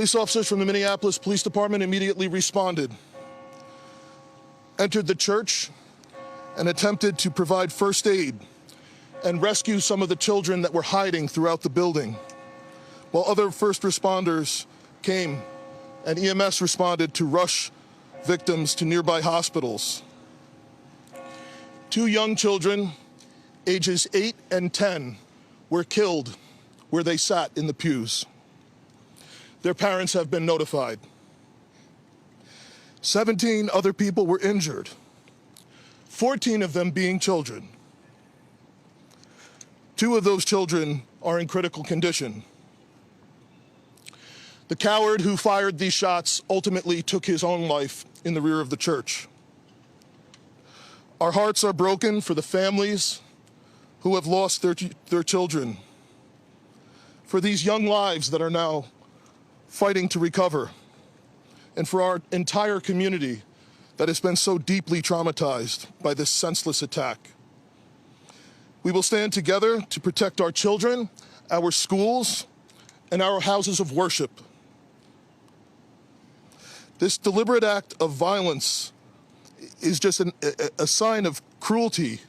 Police officers from the Minneapolis Police Department immediately responded, entered the church, and attempted to provide first aid and rescue some of the children that were hiding throughout the building, while other first responders came and EMS responded to rush victims to nearby hospitals. 2 young children, ages 8 and 10, were killed where they sat in the pews. Their parents have been notified. 17 other people were injured, 14 of them being children. 2 of those children are in critical condition. The coward who fired these shots ultimately took his own life in the rear of the church. Our hearts are broken for the families who have lost their children, for these young lives that are now fighting to recover, and for our entire community that has been so deeply traumatized by this senseless attack. We will stand together to protect our children, our schools, and our houses of worship. This deliberate act of violence is just a sign of cruelty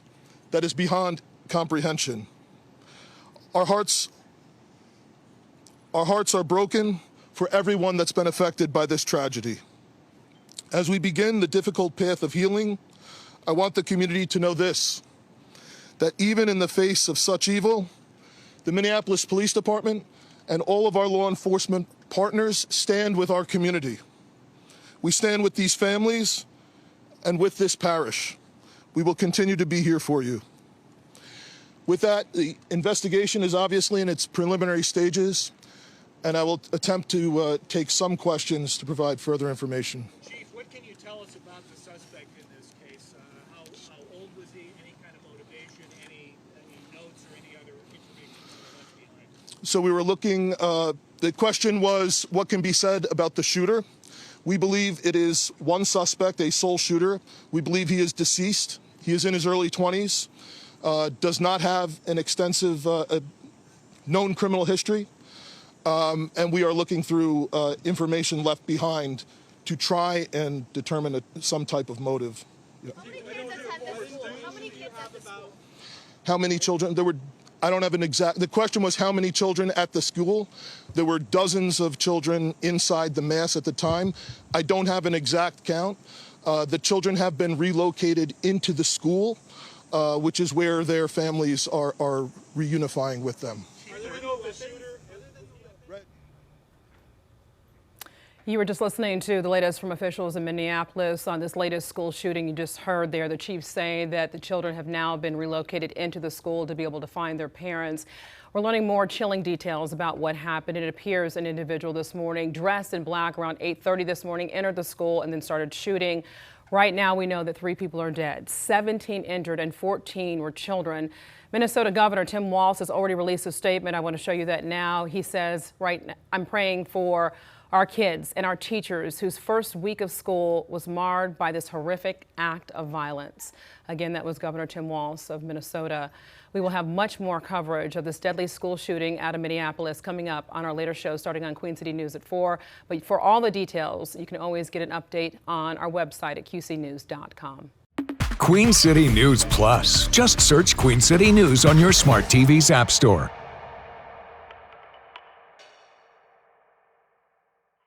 that is beyond comprehension. Our hearts are broken for everyone that's been affected by this tragedy. As we begin the difficult path of healing, I want the community to know this, that even in the face of such evil, the Minneapolis Police Department and all of our law enforcement partners stand with our community. We stand with these families and with this parish. We will continue to be here for you. With that, the investigation is obviously in its preliminary stages, and I will attempt to take some questions to provide further information. Chief, what can you tell us about the suspect in this case? How old was he? Any kind of motivation? Any notes or any other information that were left behind? So we were looking, the question was, what can be said about the shooter? We believe it is one suspect, a sole shooter. We believe he is deceased. He is in his early 20s, does not have an extensive known criminal history. And we are looking through information left behind to try and determine some type of motive. Yeah. How many kids attend the school? How many kids at the school? How many children? I don't have an exact, the question was how many children at the school. There were dozens of children inside the mass at the time. I don't have an exact count. The children have been relocated into the school, which is where their families are reunifying with them. You were just listening to the latest from officials in Minneapolis on this latest school shooting. You just heard there the chief say that the children have now been relocated into the school to be able to find their parents. We're learning more chilling details about what happened. It appears an individual this morning dressed in black around 8:30 this morning entered the school and then started shooting. Right now we know that 3 people are dead, 17 injured, and 14 were children. Minnesota Governor Tim Walz has already released a statement. I want to show you that now. He says, I'm praying for our kids and our teachers whose first week of school was marred by this horrific act of violence. Again, that was Governor Tim Walz of Minnesota. We will have much more coverage of this deadly school shooting out of Minneapolis coming up on our later show starting on Queen City News at 4. But for all the details, you can always get an update on our website at qcnews.com. Queen City News Plus. Just search Queen City News on your smart TV's app store.